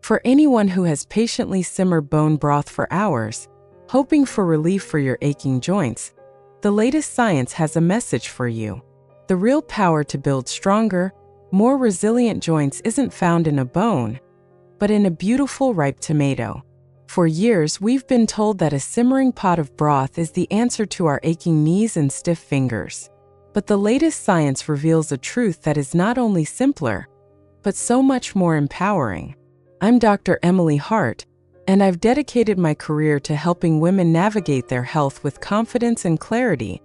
For anyone who has patiently simmered bone broth for hours, hoping for relief for your aching joints, the latest science has a message for you. The real power to build stronger, more resilient joints isn't found in a bone, but in a beautiful ripe tomato. For years, we've been told that a simmering pot of broth is the answer to our aching knees and stiff fingers. But the latest science reveals a truth that is not only simpler, but so much more empowering. I'm Dr. Emily Hart, and I've dedicated my career to helping women navigate their health with confidence and clarity,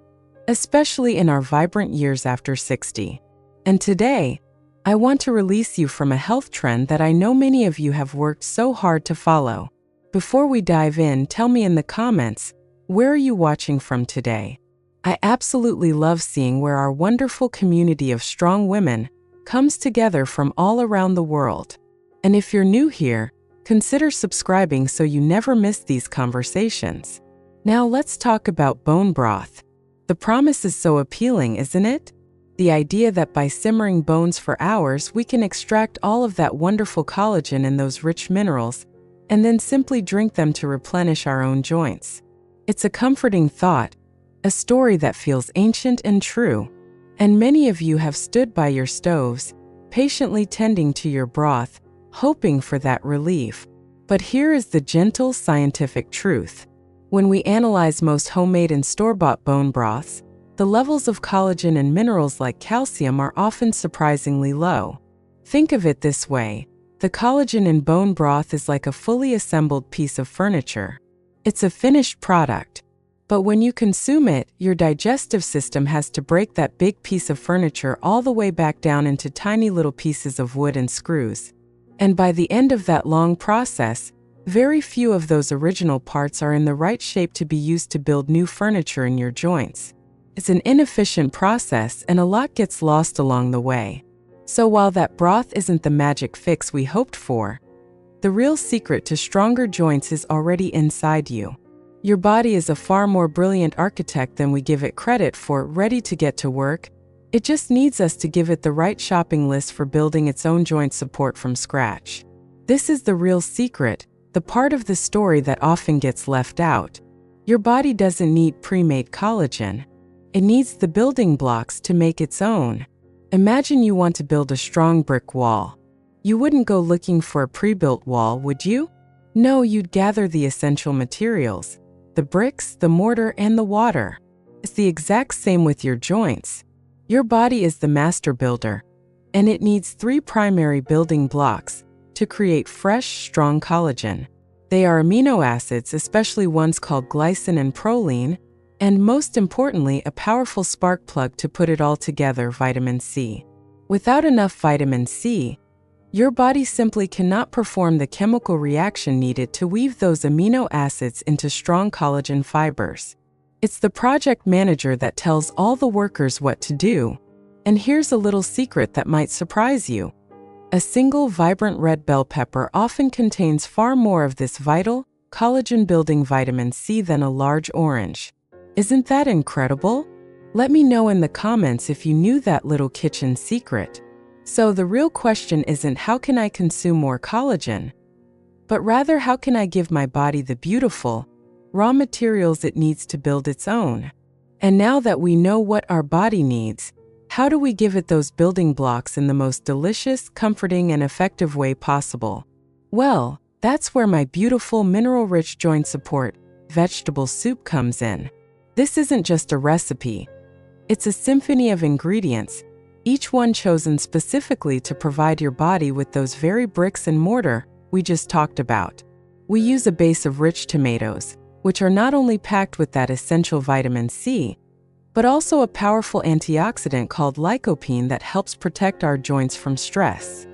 especially in our vibrant years after 60. And today, I want to release you from a health trend that I know many of you have worked so hard to follow. Before we dive in, tell me in the comments, where are you watching from today? I absolutely love seeing where our wonderful community of strong women comes together from all around the world. And if you're new here, consider subscribing so you never miss these conversations. Now let's talk about bone broth. The promise is so appealing, isn't it? The idea that by simmering bones for hours, we can extract all of that wonderful collagen and those rich minerals, and then simply drink them to replenish our own joints. It's a comforting thought, a story that feels ancient and true. And many of you have stood by your stoves, patiently tending to your broth, hoping for that relief. But here is the gentle scientific truth. When we analyze most homemade and store-bought bone broths, the levels of collagen and minerals like calcium are often surprisingly low. Think of it this way. The collagen in bone broth is like a fully assembled piece of furniture. It's a finished product. But when you consume it, your digestive system has to break that big piece of furniture all the way back down into tiny little pieces of wood and screws. And by the end of that long process, very few of those original parts are in the right shape to be used to build new furniture in your joints. It's an inefficient process, and a lot gets lost along the way. So while that broth isn't the magic fix we hoped for, the real secret to stronger joints is already inside you. Your body is a far more brilliant architect than we give it credit for, ready to get to work. It just needs us to give it the right shopping list for building its own joint support from scratch. This is the real secret, the part of the story that often gets left out. Your body doesn't need pre-made collagen. It needs the building blocks to make its own. Imagine you want to build a strong brick wall. You wouldn't go looking for a pre-built wall, would you? No, you'd gather the essential materials, the bricks, the mortar, and the water. It's the exact same with your joints. Your body is the master builder, and it needs 3 primary building blocks to create fresh, strong collagen. They are amino acids, especially ones called glycine and proline, and most importantly, a powerful spark plug to put it all together, vitamin C. Without enough vitamin C, your body simply cannot perform the chemical reaction needed to weave those amino acids into strong collagen fibers. It's the project manager that tells all the workers what to do. And here's a little secret that might surprise you. A single vibrant red bell pepper often contains far more of this vital, collagen-building vitamin C than a large orange. Isn't that incredible? Let me know in the comments if you knew that little kitchen secret. So the real question isn't how can I consume more collagen, but rather how can I give my body the beautiful, raw materials it needs to build its own. And now that we know what our body needs, how do we give it those building blocks in the most delicious, comforting, and effective way possible? Well, that's where my beautiful mineral-rich joint support vegetable soup comes in. This isn't just a recipe. It's a symphony of ingredients, each one chosen specifically to provide your body with those very bricks and mortar we just talked about. We use a base of rich tomatoes, which are not only packed with that essential vitamin C, but also a powerful antioxidant called lycopene that helps protect our joints from stress.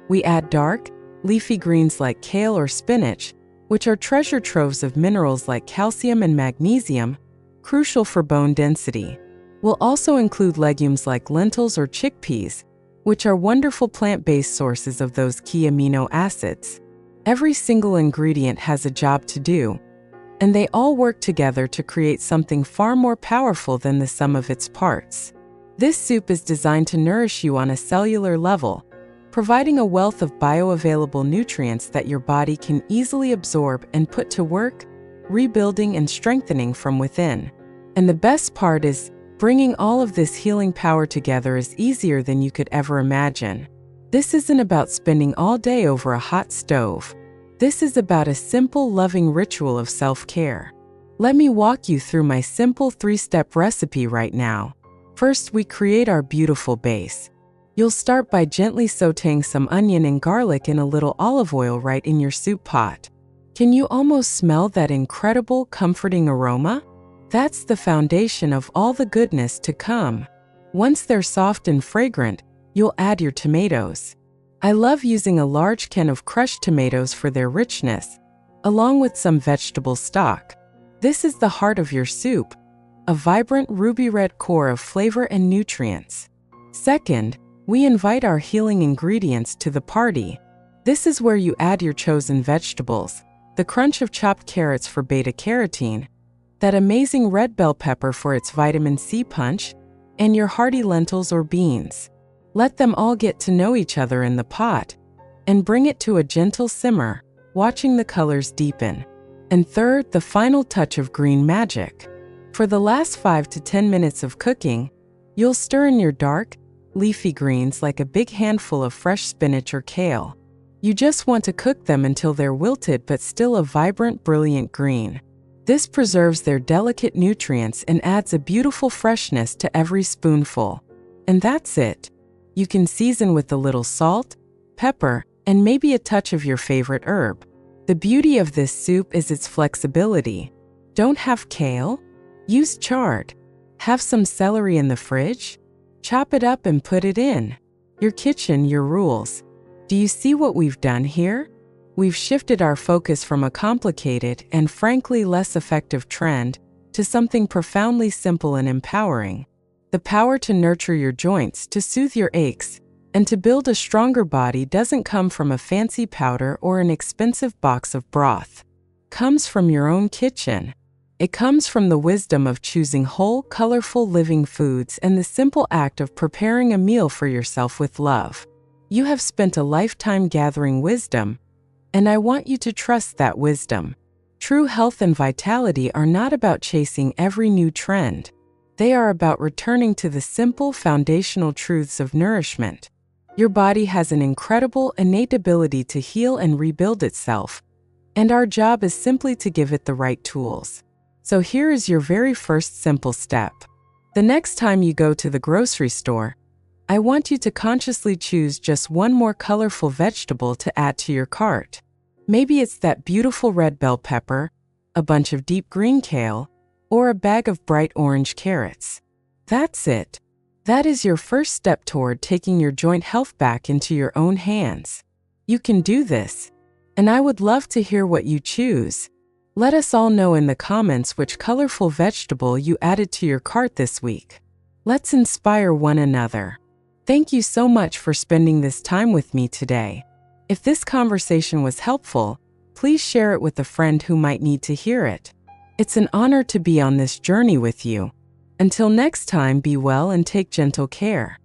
We add dark, leafy greens like kale or spinach, which are treasure troves of minerals like calcium and magnesium, crucial for bone density. We'll also include legumes like lentils or chickpeas, which are wonderful plant-based sources of those key amino acids. Every single ingredient has a job to do, and they all work together to create something far more powerful than the sum of its parts. This soup is designed to nourish you on a cellular level, providing a wealth of bioavailable nutrients that your body can easily absorb and put to work, rebuilding and strengthening from within. And the best part is, bringing all of this healing power together is easier than you could ever imagine. This isn't about spending all day over a hot stove. This is about a simple, loving ritual of self-care. Let me walk you through my simple 3-step recipe right now. First, we create our beautiful base. You'll start by gently sautéing some onion and garlic in a little olive oil right in your soup pot. Can you almost smell that incredible, comforting aroma? That's the foundation of all the goodness to come. Once they're soft and fragrant, you'll add your tomatoes. I love using a large can of crushed tomatoes for their richness, along with some vegetable stock. This is the heart of your soup, a vibrant ruby red core of flavor and nutrients. Second, we invite our healing ingredients to the party. This is where you add your chosen vegetables, the crunch of chopped carrots for beta-carotene, that amazing red bell pepper for its vitamin C punch, and your hearty lentils or beans. Let them all get to know each other in the pot, and bring it to a gentle simmer, watching the colors deepen. And third, the final touch of green magic. For the last 5 to 10 minutes of cooking, you'll stir in your dark, leafy greens like a big handful of fresh spinach or kale. You just want to cook them until they're wilted but still a vibrant, brilliant green. This preserves their delicate nutrients and adds a beautiful freshness to every spoonful. And that's it. You can season with a little salt, pepper, and maybe a touch of your favorite herb. The beauty of this soup is its flexibility. Don't have kale? Use chard. Have some celery in the fridge? Chop it up and put it in. Your kitchen, your rules. Do you see what we've done here? We've shifted our focus from a complicated and frankly less effective trend to something profoundly simple and empowering. The power to nurture your joints, to soothe your aches, and to build a stronger body doesn't come from a fancy powder or an expensive box of broth. It comes from your own kitchen. It comes from the wisdom of choosing whole, colorful living foods and the simple act of preparing a meal for yourself with love. You have spent a lifetime gathering wisdom, and I want you to trust that wisdom. True health and vitality are not about chasing every new trend. They are about returning to the simple foundational truths of nourishment. Your body has an incredible innate ability to heal and rebuild itself, and our job is simply to give it the right tools. So here is your very first simple step. The next time you go to the grocery store, I want you to consciously choose just one more colorful vegetable to add to your cart. Maybe it's that beautiful red bell pepper, a bunch of deep green kale, or a bag of bright orange carrots. That's it. That is your first step toward taking your joint health back into your own hands. You can do this, and I would love to hear what you choose. Let us all know in the comments which colorful vegetable you added to your cart this week. Let's inspire one another. Thank you so much for spending this time with me today. If this conversation was helpful, please share it with a friend who might need to hear it. It's an honor to be on this journey with you. Until next time, be well and take gentle care.